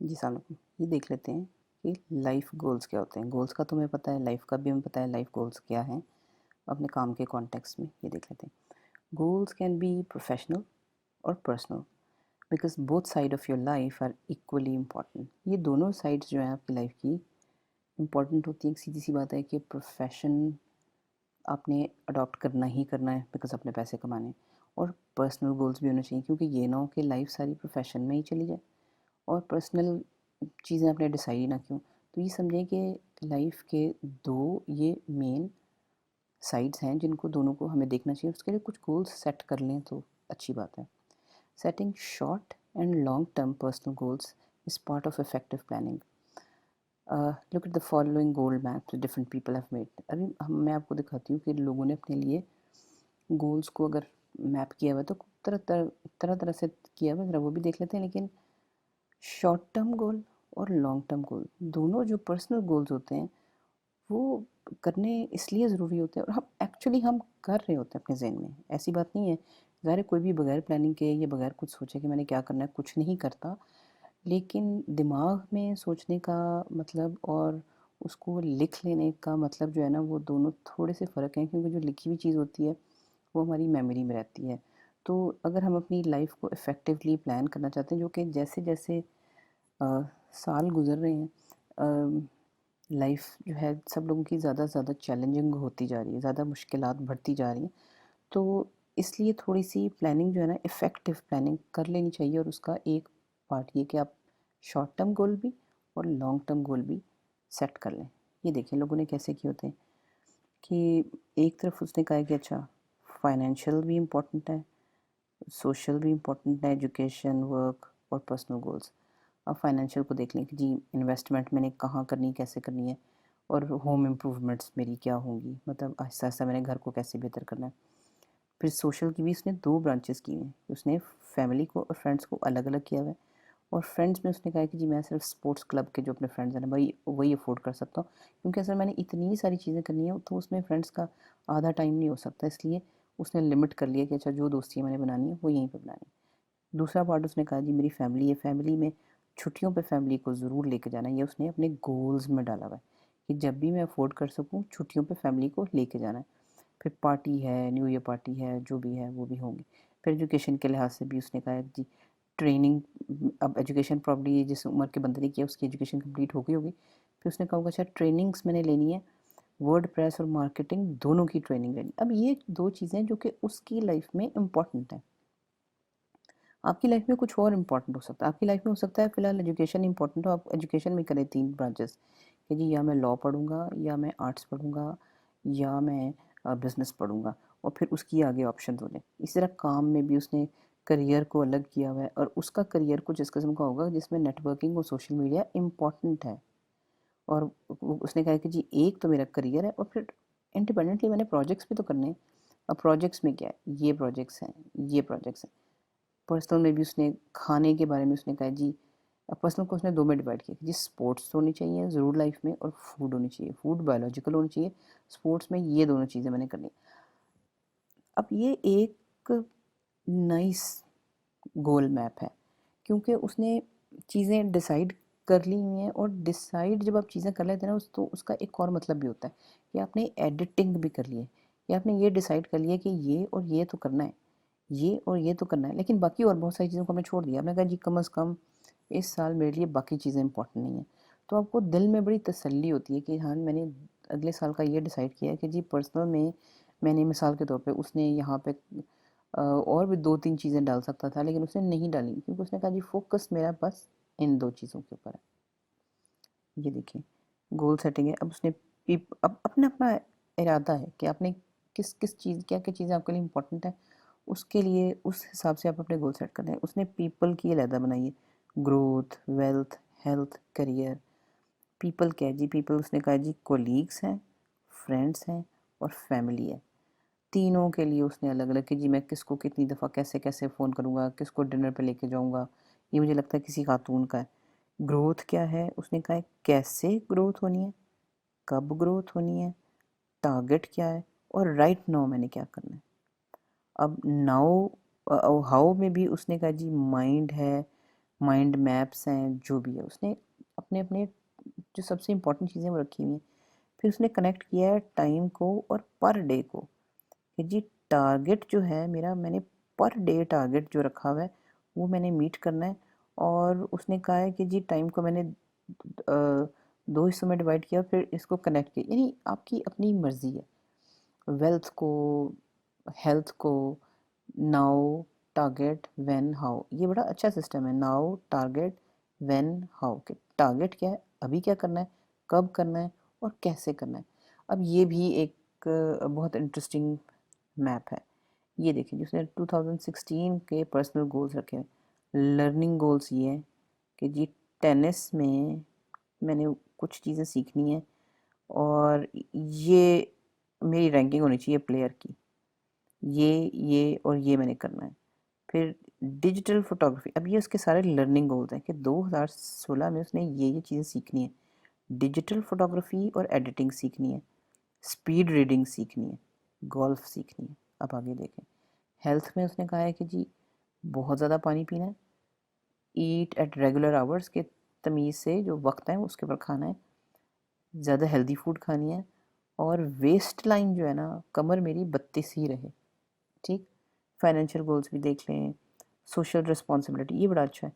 जी सामने ये देख लेते हैं कि लाइफ गोल्स क्या होते हैं। गोल्स का तुम्हें पता है, लाइफ का भी हमें पता है लाइफ गोल्स क्या हैं। अपने काम के कॉन्टेक्स्ट में ये देख लेते हैं। गोल्स कैन बी प्रोफेशनल और personal because both side of your life are equally important. ये दोनों साइड्स जो हैं आपकी लाइफ की इम्पॉर्टेंट होती हैं। एक सीधी सी बात है कि प्रोफेशन आपने अडॉप्ट करना ही करना है बिकॉज अपने पैसे कमाने, और पर्सनल गोल्स भी होने चाहिए, क्योंकि ये ना हो कि लाइफ सारी प्रोफेशन में ही चली जाए और पर्सनल चीज़ें आपने डिसाइड ही ना क्यों। तो ये समझें कि लाइफ के दो ये मेन साइड्स हैं जिनको दोनों को हमें देखना चाहिए। उसके लिए कुछ गोल्स सेट कर लें तो अच्छी बात है। Setting short and long term personal goals is part of effective planning. Look at the following goal map different people have made. अभी मैं आपको दिखाती हूँ कि लोगों ने अपने लिए गोल्स को अगर मैप किया हुआ है तो तरह तरह से किया हुआ है, ज़रा वो भी देख लेते हैं। लेकिन शॉर्ट टर्म गोल और लॉन्ग टर्म गोल दोनों जो पर्सनल गोल्स होते हैं वो करने इसलिए ज़रूरी होते हैं, और हम कर रहे होते हैं अपने जहन में। ऐसी बात नहीं है, ज़ाहिर है कोई भी बगैर प्लानिंग के या बगैर कुछ सोचे कि मैंने क्या करना है कुछ नहीं करता। लेकिन दिमाग में सोचने का मतलब और उसको लिख लेने का मतलब जो है ना, वो दोनों थोड़े से फ़र्क हैं, क्योंकि जो लिखी हुई चीज़ होती है वो हमारी मेमोरी में रहती है। तो अगर हम अपनी लाइफ को इफ़ेक्टिवली प्लान करना चाहते हैं, जो कि जैसे जैसे साल गुज़र रहे हैं, लाइफ जो है सब लोगों की ज़्यादा से ज़्यादा चैलेंजिंग होती जा रही है, ज़्यादा मुश्किलात बढ़ती जा रही हैं। तो इसलिए थोड़ी सी प्लानिंग जो है ना, इफ़ेक्टिव प्लानिंग कर लेनी चाहिए। और उसका एक पार्ट ये कि आप शॉर्ट टर्म गोल भी और लॉन्ग टर्म गोल भी सेट कर लें। ये देखिए लोगों ने कैसे किए होते हैं कि एक तरफ उसने कहा है कि अच्छा, फाइनेंशियल भी इम्पोर्टेंट है, सोशल भी इम्पोर्टेंट है, एजुकेशन, वर्क और पर्सनल गोल्स। अब फाइनेंशियल को देख लें कि जी इन्वेस्टमेंट मैंने कहाँ करनी है, कैसे करनी है, और होम इम्प्रूवमेंट्स मेरी क्या होंगी, मतलब आहिस्ता आहिस्ता मैंने घर को कैसे बेहतर करना है। फिर सोशल की भी उसने दो ब्रांचेस की हैं। उसने फैमिली को और फ्रेंड्स को अलग अलग किया हुआ है। और फ्रेंड्स में उसने कहा है कि जी मैं सिर्फ स्पोर्ट्स क्लब के जो अपने फ्रेंड्स हैं ना भाई वही अफोर्ड कर सकता हूँ, क्योंकि असल मैंने इतनी सारी चीज़ें करनी है तो उसमें फ्रेंड्स का आधा टाइम नहीं हो सकता। इसलिए उसने लिमिट कर लिया कि अच्छा जो दोस्ती मैंने बनानी है वो यहीं पर बनानी है। दूसरा पार्ट उसने कहा जी मेरी फैमिली है, फैमिली में छुट्टियों पे फैमिली को ज़रूर लेके जाना है। ये उसने अपने गोल्स में डाला हुआ है कि जब भी मैं अफोर्ड कर सकूँ छुट्टियों पे फैमिली को लेके जाना है। फिर पार्टी है, न्यू ईयर पार्टी है, जो भी है वो भी होंगी। फिर एजुकेशन के लिहाज से भी उसने कहा है जी ट्रेनिंग, अब एजुकेशन प्रॉब्ली जिस उम्र के बंदे ने किया उसकी एजुकेशन कंप्लीट हो गई होगी। फिर उसने कहा होगा अच्छा ट्रेनिंग्स मैंने लेनी है, वर्ड प्रेस और मार्केटिंग दोनों की ट्रेनिंग लेनी। अब ये दो चीज़ें जो कि उसकी लाइफ में इम्पॉर्टेंट है। आपकी लाइफ में कुछ और इम्पॉर्टेंट हो सकता है। आपकी लाइफ में हो सकता है फिलहाल एजुकेशन इंपॉर्टेंट हो, आप एजुकेशन में करें तीन ब्रांचेस कि जी या मैं लॉ पढ़ूंगा, या मैं आर्ट्स पढ़ूंगा, या मैं बिजनेस पढ़ूंगा, और फिर उसकी आगे ऑप्शन हो जाए। इसी तरह काम में भी उसने करियर को अलग किया हुआ है, और उसका करियर कुछ इस किस्म का होगा जिसमें नेटवर्किंग और सोशल मीडिया इम्पॉर्टेंट है। और उसने कहा कि जी एक तो मेरा करियर है, और फिर इंडिपेंडेंटली मैंने प्रोजेक्ट्स भी तो करने हैं। अब प्रोजेक्ट्स में क्या है, ये प्रोजेक्ट्स हैं, ये प्रोजेक्ट्स हैं। पर्सनल में भी उसने खाने के बारे में उसने कहा जी, पर्सनल को उसने दो में डिवाइड किया जी स्पोर्ट्स तो होनी चाहिए ज़रूर लाइफ में, और फूड होनी चाहिए। फूड बायोलॉजिकल होनी चाहिए, स्पोर्ट्स में ये दोनों चीज़ें मैंने करनी। अब ये एक नाइस गोल मैप है, क्योंकि उसने चीज़ें डिसाइड कर ली हुई हैं। और डिसाइड जब आप चीज़ें कर लेते हैं ना तो उसका एक और मतलब भी होता है कि आपने एडिटिंग भी कर ली है, कि आपने ये डिसाइड कर लिया कि ये और ये तो करना है, ये और ये तो करना है, लेकिन बाकी और बहुत सारी चीज़ों को हमने छोड़ दिया। आपने कहा जी कम अज़ कम इस साल मेरे लिए बाकी चीज़ें इंपॉर्टेंट नहीं है। तो आपको दिल में बड़ी तसल्ली होती है कि हाँ मैंने अगले साल का ये डिसाइड किया है कि जी पर्सनल में मैंने मिसाल के तौर पे उसने यहाँ पे और भी दो तीन चीज़ें डाल सकता था, लेकिन उसने नहीं डाली, क्योंकि उसने कहा जी फोकस मेरा बस इन दो चीज़ों के ऊपर है। ये देखिए गोल सेटिंग है। अब उसने अब अपना अपना इरादा है कि आपने किस किस चीज़ क्या क्या चीज़ें आपके लिए इम्पोर्टेंट है, उसके लिए उस हिसाब से आप अपने गोल सेट करते हैं। उसने पीपल की अलहदा बनाई है, growth, wealth, health, career. People क्या है जी, पीपल उसने कहा जी कोलीग्स हैं, फ्रेंड्स हैं और फैमिली है। तीनों के लिए उसने अलग अलग कि जी मैं किसको कितनी दफ़ा कैसे कैसे फ़ोन करूँगा, किसको डिनर पे लेके जाऊँगा। ये मुझे लगता है किसी खातून का है। ग्रोथ क्या है, उसने कहा है कैसे ग्रोथ होनी है, कब ग्रोथ होनी है, टारगेट क्या है, और राइट नाउ मैंने क्या करना है। अब नाउ हाउ में भी उसने कहा जी माइंड है, माइंड मैप्स हैं, जो भी है उसने अपने अपने जो सबसे इम्पोर्टेंट चीज़ें वो रखी हुई हैं। फिर उसने कनेक्ट किया है टाइम को और पर डे को, कि जी टारगेट जो है मेरा, मैंने पर डे टारगेट जो रखा हुआ है वो मैंने मीट करना है। और उसने कहा है कि जी टाइम को मैंने दो हिस्सों में डिवाइड किया, फिर इसको कनेक्ट किया, यानी आपकी अपनी मर्ज़ी है। वेल्थ को, हेल्थ को, नाउ, टारगेट, व्हेन, हाउ, ये बड़ा अच्छा सिस्टम है। नाउ, टारगेट, व्हेन, हाउ, कि टारगेट क्या है, अभी क्या करना है, कब करना है और कैसे करना है। अब ये भी एक बहुत इंटरेस्टिंग मैप है। ये देखिए जिसने 2016 के पर्सनल गोल्स रखे हैं। लर्निंग गोल्स ये हैं कि जी टेनिस में मैंने कुछ चीज़ें सीखनी है और ये मेरी रैंकिंग होनी चाहिए प्लेयर की, ये और ये मैंने करना है। फिर डिजिटल फोटोग्राफी, अब ये उसके सारे लर्निंग गोल्स हैं कि 2016 में उसने ये चीज़ें सीखनी है। डिजिटल फोटोग्राफी और एडिटिंग सीखनी है, स्पीड रीडिंग सीखनी है, गोल्फ सीखनी है। अब आगे देखें, हेल्थ में उसने कहा है कि जी बहुत ज़्यादा पानी पीना है, ईट एट रेगुलर आवर्स के तमीज़ से, जो वक्त है उसके ऊपर खाना है, ज़्यादा हेल्दी फूड खानी है, और वेस्ट लाइन जो है ना, कमर मेरी 32 ही रहे। ठीक, फाइनेंशियल गोल्स भी देख लें। सोशल रिस्पॉन्सिबिलिटी, ये बड़ा अच्छा है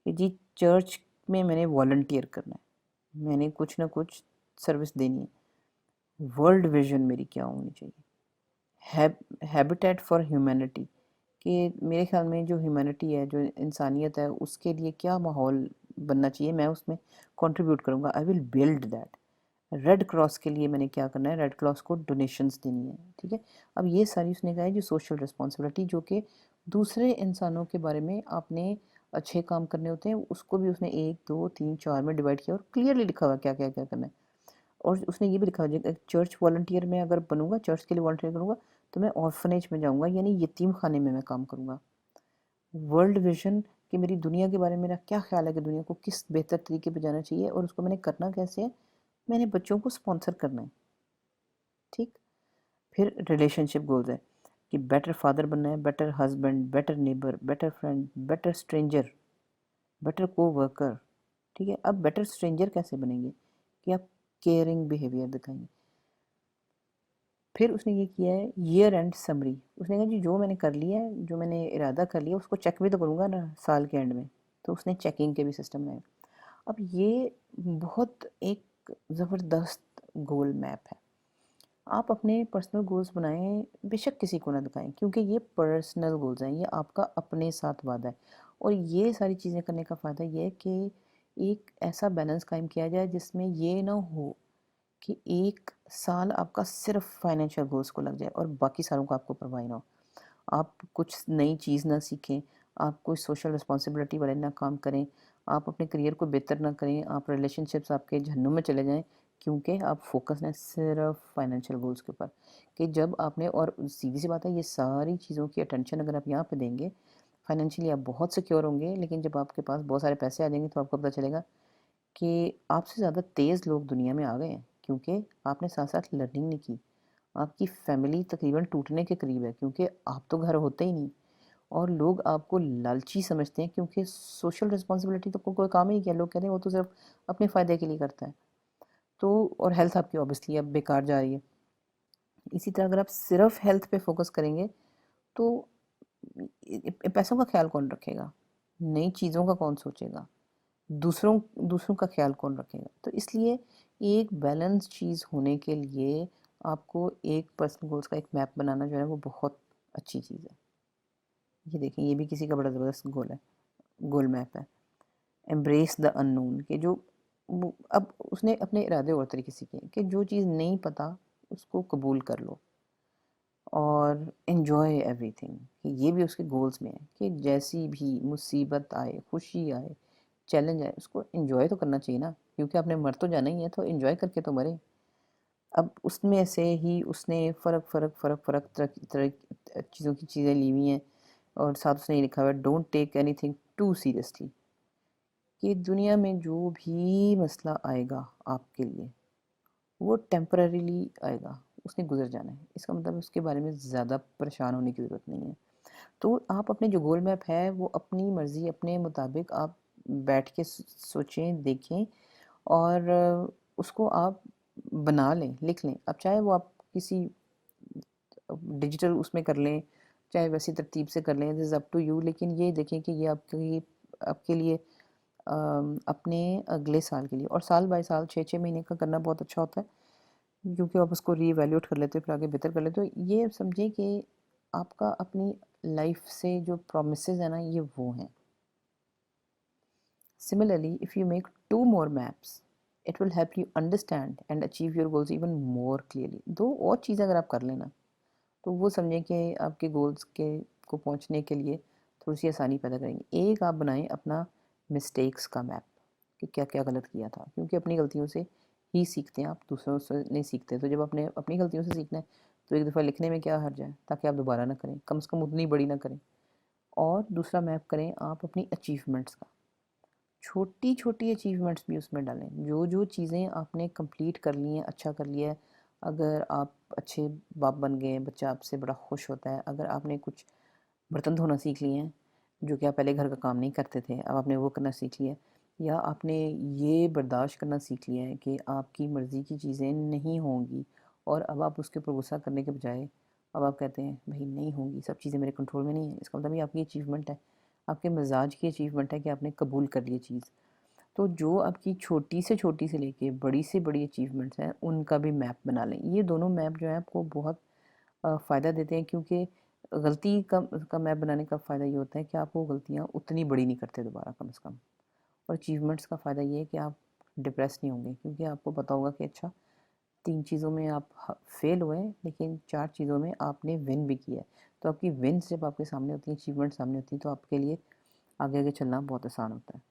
कि जी चर्च में मैंने वॉलंटियर करना है, मैंने कुछ ना कुछ सर्विस देनी है। वर्ल्ड विजन मेरी क्या होनी चाहिए, हैबिटेट फॉर ह्यूमैनिटी, कि मेरे ख्याल में जो ह्यूमैनिटी है, जो इंसानियत है, उसके लिए क्या माहौल बनना चाहिए, मैं उसमें कंट्रीब्यूट करूँगा, I will build that. Red cross के लिए मैंने क्या करना है, रेड क्रॉस को डोनेशंस देनी है। ठीक है, अब ये सारी उसने कहा है जो सोशल रिस्पॉन्सिबिलिटी, जो कि दूसरे इंसानों के बारे में आपने अच्छे काम करने होते हैं, उसको भी उसने 1 2 3 4 में डिवाइड किया और क्लियरली लिखा हुआ क्या क्या क्या करना है। और उसने ये भी लिखा है चर्च वॉलंटियर में अगर बनूंगा, चर्च के लिए वॉलंटियर करूँगा, तो मैं ऑर्फनेज में जाऊँगा, यानी यतीम खाने में मैं काम करूँगा। वर्ल्ड विजन, कि मेरी दुनिया के बारे में मेरा क्या ख्याल है कि दुनिया को किस बेहतर तरीके पे जाना चाहिए और उसको मैंने करना कैसे है, मैंने बच्चों को स्पॉन्सर करना है। ठीक, फिर रिलेशनशिप गोल्स है कि बेटर फादर बनना है, better husband, better neighbour, better friend, better stranger, better को वर्कर। ठीक है, अब बेटर स्ट्रेंजर कैसे बनेंगे, कि आप केयरिंग बिहेवियर दिखाएंगे। फिर उसने ये किया है ईयर एंड समरी, उसने कहा जी जो मैंने कर लिया है, जो मैंने इरादा कर लिया, उसको चेक भी तो करूँगा ना साल के एंड में, तो उसने चेकिंग के भी सिस्टम बनाए। अब ये बहुत एक ज़बरदस्त गोल मैप है। आप अपने पर्सनल गोल्स बनाएं, बेशक किसी को ना दिखाएं, क्योंकि ये पर्सनल गोल्स हैं, ये आपका अपने साथ वादा है। और ये सारी चीज़ें करने का फ़ायदा ये है कि एक ऐसा बैलेंस कायम किया जाए जिसमें ये ना हो कि 1 साल आपका सिर्फ फाइनेंशियल गोल्स को लग जाए और बाकी सालों का आपको परवाह ना हो। आप कुछ नई चीज़ ना सीखें, आप कोई सोशल रिस्पॉन्सिबिलिटी वाले ना काम करें, आप अपने करियर को बेहतर ना करें, आप रिलेशनशिप्स आपके जहन्नुम में चले जाएँ, क्योंकि आप फोकस हैं सिर्फ फाइनेंशियल गोल्स के ऊपर। कि जब आपने, और सीधी सी बात है, ये सारी चीज़ों की अटेंशन अगर आप यहाँ पे देंगे, फाइनेंशियली आप बहुत सिक्योर होंगे, लेकिन जब आपके पास बहुत सारे पैसे आ जाएंगे तो आपको पता चलेगा कि आपसे ज़्यादा तेज़ लोग दुनिया में आ गए हैं, क्योंकि आपने साथ साथ लर्निंग नहीं की। आपकी फैमिली तकरीबन टूटने के करीब है, क्योंकि आप तो घर होते ही नहीं, और लोग आपको लालची समझते हैं, क्योंकि सोशल रिस्पॉन्सिबिलिटी तो कोई काम ही नहीं किया, लोग कहते हैं वो तो सिर्फ अपने फ़ायदे के लिए करता है। तो और हेल्थ आपकी ऑब्वियसली अब बेकार जा रही है। इसी तरह अगर आप सिर्फ हेल्थ पे फोकस करेंगे तो पैसों का ख्याल कौन रखेगा, नई चीज़ों का कौन सोचेगा, दूसरों दूसरों का ख्याल कौन रखेगा। तो इसलिए एक बैलेंस चीज़ होने के लिए आपको एक पर्सनल गोल्स का एक मैप बनाना जो है वो बहुत अच्छी चीज़ है। ये देखें, ये भी किसी का बड़ा ज़बरदस्त गोल है, गोल मैप है। एम्ब्रेस द अननोन, कि जो अब उसने अपने इरादे और तरीके से किए कि जो चीज़ नहीं पता उसको कबूल कर लो और एन्जॉय एवरीथिंग, कि ये भी उसके गोल्स में है कि जैसी भी मुसीबत आए, खुशी आए, चैलेंज आए, उसको एन्जॉय तो करना चाहिए ना, क्योंकि आपने मर तो जाना ही है, तो एन्जॉय करके तो मरे। अब उसमें से ही उसने फ़र्क तरह चीज़ों की चीज़ें ली हुई हैं, और साथ उसने ये लिखा हुआ है don't take anything too seriously, कि दुनिया में जो भी मसला आएगा आपके लिए वो टेम्परेरीली आएगा, उसने गुजर जाना है। इसका मतलब उसके बारे में ज़्यादा परेशान होने की ज़रूरत नहीं है। तो आप अपने जो गोल मैप है वो अपनी मर्ज़ी, अपने मुताबिक आप बैठ के सोचें, देखें और उसको आप बना लें, लिख लें। अब चाहे वो आप किसी डिजिटल उसमें कर लें, चाहे वैसी तरतीब से कर लें, this is up to you. लेकिन ये देखें कि ये आपके लिए अपने अगले साल के लिए, और साल बाय साल 6-6 महीने का करना बहुत अच्छा होता है, क्योंकि आप उसको रीवैल्यूएट कर लेते हो, फिर आगे बेहतर कर लेते हो। ये समझिए कि आपका अपनी लाइफ से जो प्रोमिसेस है ना, ये वो हैं। Similarly, if you make 2 more maps, it will help you understand and achieve your goals even more clearly. 2 और चीज़ें अगर आप कर लेना, तो वो समझें कि आपके गोल्स के को पहुंचने के लिए थोड़ी सी आसानी पैदा करेंगे। एक आप बनाएं अपना मिस्टेक्स का मैप, कि क्या क्या गलत किया था, क्योंकि अपनी गलतियों से ही सीखते हैं, आप दूसरों से नहीं सीखते। तो जब आपने अपनी गलतियों से सीखना है, तो एक दफ़ा लिखने में क्या हर्ज है, ताकि आप दोबारा ना करें, कम से कम उतनी बड़ी ना करें। और दूसरा मैप करें आप अपनी अचीवमेंट्स का, छोटी छोटी अचीवमेंट्स भी उसमें डालें, जो जो चीज़ें आपने कंप्लीट कर ली हैं, अच्छा कर लिया है। अगर आप अच्छे बाप बन गए, बच्चा आपसे बड़ा खुश होता है। अगर आपने कुछ बर्तन धोना सीख लिए हैं, जो कि आप पहले घर का काम नहीं करते थे, अब आपने वो करना सीख लिया है। या आपने ये बर्दाश्त करना सीख लिया है कि आपकी मर्ज़ी की चीज़ें नहीं होंगी, और अब आप उसके ऊपर गुस्सा करने के बजाय अब आप कहते हैं भाई नहीं होंगी, सब चीज़ें मेरे कंट्रोल में नहीं है। इसका मतलब ये आपकी अचीवमेंट है, आपके मिजाज की अचीवमेंट है कि आपने कबूल कर ली चीज़। तो जो आपकी छोटी से लेके बड़ी से बड़ी अचीवमेंट्स हैं, उनका भी मैप बना लें। ये दोनों मैप जो है आपको बहुत फ़ायदा देते हैं, क्योंकि गलती का मैप बनाने का फ़ायदा ये होता है कि आप वो गलतियाँ उतनी बड़ी नहीं करते दोबारा, कम से कम। और अचीवमेंट्स का फ़ायदा ये है कि आप डिप्रेस नहीं होंगे, क्योंकि आपको पता होगा कि अच्छा 3 चीज़ों में आप फेल हुए, लेकिन 4 चीज़ों में आपने विन भी किया है। तो आपकी विन्स जब आपके सामने होती हैं, अचीवमेंट सामने होती हैं, तो आपके लिए आगे आगे चलना बहुत आसान होता है।